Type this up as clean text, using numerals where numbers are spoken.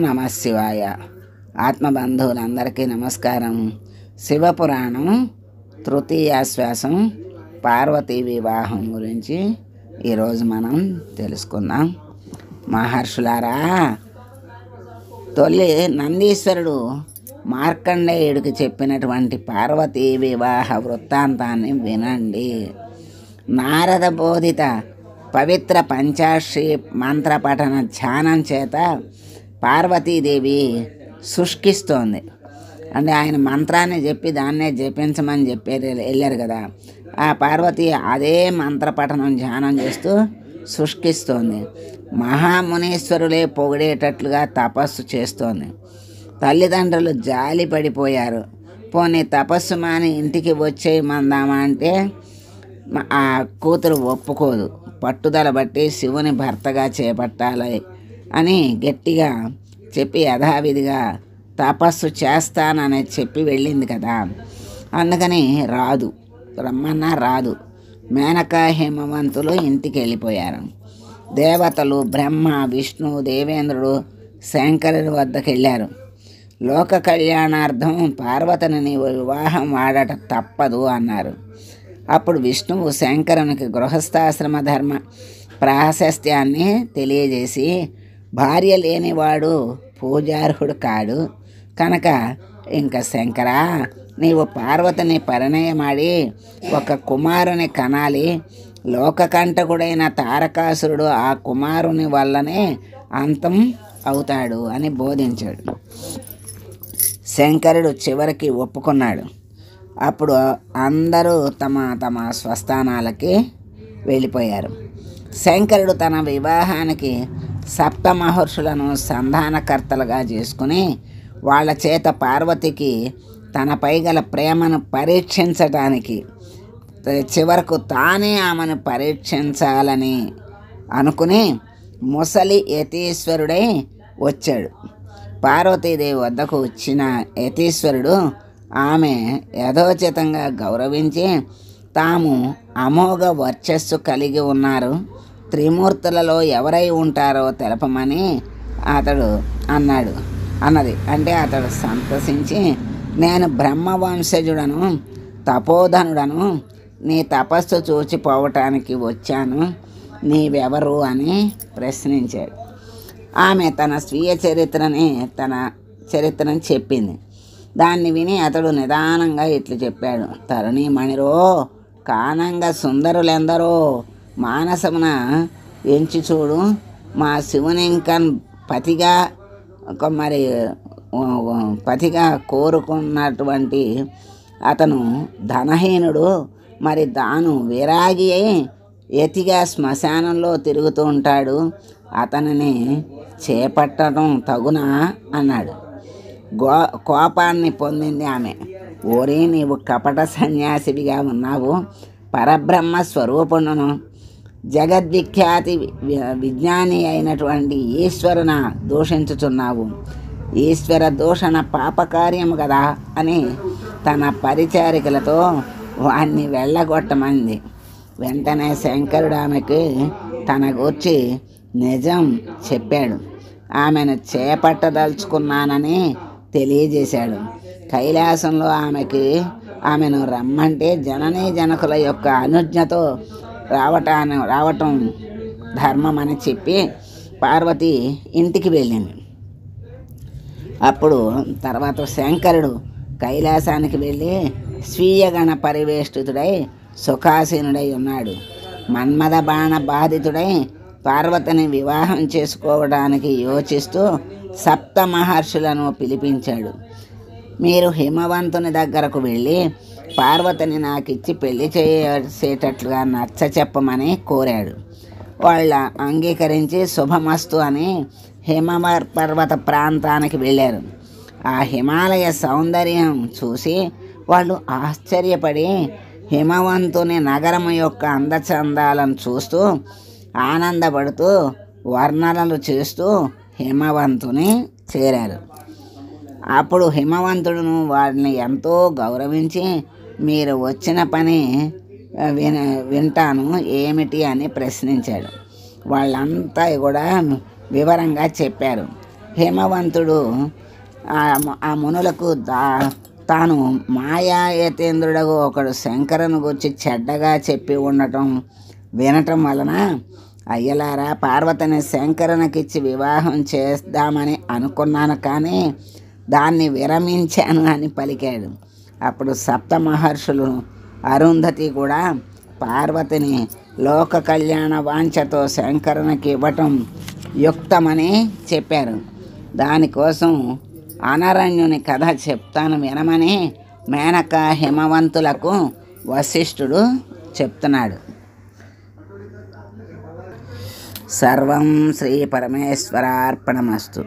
నమ శివాయ. ఆత్మబంధువులందరికీ నమస్కారం. శివపురాణం తృతీయాశ్వాసం పార్వతీ వివాహం గురించి ఈరోజు మనం తెలుసుకుందాం. మహర్షులారా, తొలి నందీశ్వరుడు మార్కండేయుడికి చెప్పినటువంటి పార్వతీ వివాహ వృత్తాంతాన్ని వినండి. నారద బోధిత పవిత్ర పంచాక్షరి మంత్రపఠన ధ్యానం చేత పార్వతీదేవి శుష్కిస్తోంది. అంటే ఆయన మంత్రాన్ని చెప్పి దాన్నే జపించమని చెప్పి వెళ్ళారు కదా, ఆ పార్వతి అదే మంత్రపఠనం ధ్యానం చేస్తూ శుష్కిస్తోంది. మహామునీశ్వరులే పొగిడేటట్లుగా తపస్సు చేస్తోంది. తల్లిదండ్రులు జాలి పడిపోయారు. పోనీ తపస్సు మాని ఇంటికి వచ్చేయమందామా అంటే ఆ కూతురు ఒప్పుకోదు. పట్టుదల బట్టి శివుని భర్తగా చేపట్టాలి అని గట్టిగా చెప్పి యథావిధిగా తపస్సు చేస్తానని చెప్పి వెళ్ళింది కదా, అందుకని రాదు, రమ్మన్నా రాదు. మేనక హేమవంతులు ఇంటికి వెళ్ళిపోయారు. దేవతలు బ్రహ్మ విష్ణు దేవేంద్రుడు శంకరుని వద్దకు వెళ్ళారు. లోక కళ్యాణార్థం పార్వతిని నీవు వివాహం ఆడట తప్పదు అన్నారు. అప్పుడు విష్ణువు శంకరునికి గృహస్థాశ్రమ ధర్మ ప్రాశస్త్యాన్ని తెలియజేసి, భార్య లేనివాడు పూజార్హుడు కాడు కనుక ఇంక శంకరా, నీవు పార్వతిని పరిణయమాడి ఒక కుమారుని కనాలి. లోకకంటకుడైన తారకాసురుడు ఆ కుమారుని వల్లనే అంతం అవుతాడు అని బోధించాడు. శంకరుడు చివరికి ఒప్పుకున్నాడు. అప్పుడు అందరూ తమ తమ స్వస్థానాలకి వెళ్ళిపోయారు. శంకరుడు తన వివాహానికి సప్త మహర్షులను సంధానకర్తలుగా చేసుకుని వాళ్ళ చేత పార్వతికి తనపై గల ప్రేమను పరీక్షించటానికి, చివరకు తానే ఆమెను పరీక్షించాలని అనుకుని ముసలి యతీశ్వరుడై వచ్చాడు. పార్వతీదేవి వద్దకు వచ్చిన యతీశ్వరుడు ఆమె యథోచితంగా గౌరవించి తాము అమోఘ వర్చస్సు కలిగి ఉన్నారు, త్రిమూర్తులలో ఎవరై ఉంటారో తెలపమని అతడు అన్నది. అంటే అతడు సంతసించి, నేను బ్రహ్మవంశజుడను, తపోధనుడను, నీ తపస్సు చూచిపోవటానికి వచ్చాను, నీవెవరు అని ప్రశ్నించాడు. ఆమె తన స్వీయ చరిత్రని చెప్పింది. దాన్ని విని అతడు నిదానంగా ఇట్లు చెప్పాడు. తరుణీమణిరో, కానంగా సుందరులెందరో మానసమున ఎంచి చూడు. మా శివుని ఇంకా పతిగా కోరుకున్నటువంటి అతను ధనహీనుడు, మరి తాను విరాగి అయి యతిగా శ్మశానంలో తిరుగుతూ ఉంటాడు, అతనిని చేపట్టడం తగునా అన్నాడు. కోపాన్ని పొందింది ఆమె. ఓరి, నీవు కపట సన్యాసివిగా ఉన్నావు, పరబ్రహ్మ స్వరూపుడును, జగద్విఖ్యాతి విజ్ఞాని అయినటువంటి ఈశ్వరున దూషించుచున్నావు. ఈశ్వర దూషణ పాపకార్యము కదా అని తన పరిచారికలతో వాణ్ణి వెళ్ళగొట్టమంది. వెంటనే శంకరుడు ఆమెకి తన గూర్చి నిజం చెప్పాడు. ఆమెను చేపట్టదలుచుకున్నానని తెలియజేశాడు. కైలాసంలో ఆమెను రమ్మంటే జననీ జనకుల యొక్క అనుజ్ఞతో రావటం ధర్మమని చెప్పి పార్వతి ఇంటికి వెళ్ళింది. అప్పుడు తర్వాత శంకరుడు కైలాసానికి వెళ్ళి స్వీయ గణ పరివేష్టితుడై సుఖాసీనుడై ఉన్నాడు. మన్మథ బాణ బాధితుడై పార్వతిని వివాహం చేసుకోవడానికి యోచిస్తూ సప్త మహర్షులను పిలిపించాడు. మీరు హిమవంతుని దగ్గరకు వెళ్ళి పార్వతిని నాకిచ్చి పెళ్లి చేసేటట్లుగా నచ్చ చెప్పమని కోరాడు. వాళ్ళ అంగీకరించి శుభమస్తు అని పర్వత ప్రాంతానికి వెళ్ళారు. ఆ హిమాలయ సౌందర్యం చూసి వాళ్ళు ఆశ్చర్యపడి హిమవంతుని నగరం యొక్క అందచందాలను చూస్తూ ఆనందపడుతూ వర్ణనలు చేస్తూ హిమవంతుని చేరారు. అప్పుడు హిమవంతుడును వారిని ఎంతో గౌరవించి, మీరు వచ్చిన పని వింటాను ఏమిటి అని ప్రశ్నించాడు. వాళ్ళంతా కూడా వివరంగా చెప్పారు. హేమవంతుడు ఆ మునులకు తాను మాయాయతేంద్రుడగు ఒకడు శంకరుని గురించి చెడ్డగా చెప్పి ఉండటం వినటం వలన, అయ్యలారా, పార్వతిని శంకరునికిచ్చి వివాహం చేద్దామని అనుకున్నాను, కానీ దాన్ని విరమించాను అని పలికాడు. అప్పుడు సప్త మహర్షులు అరుంధతి కూడా పార్వతిని లోక కళ్యాణ వాంఛతో శంకరునికి ఇవ్వటం యుక్తమని చెప్పారు. దానికోసం అనరణ్యుని కథ చెప్తాను వినమని మేనక హిమవంతులకు వశిష్ఠుడు చెప్తున్నాడు. సర్వం శ్రీ పరమేశ్వరార్పణమస్తు.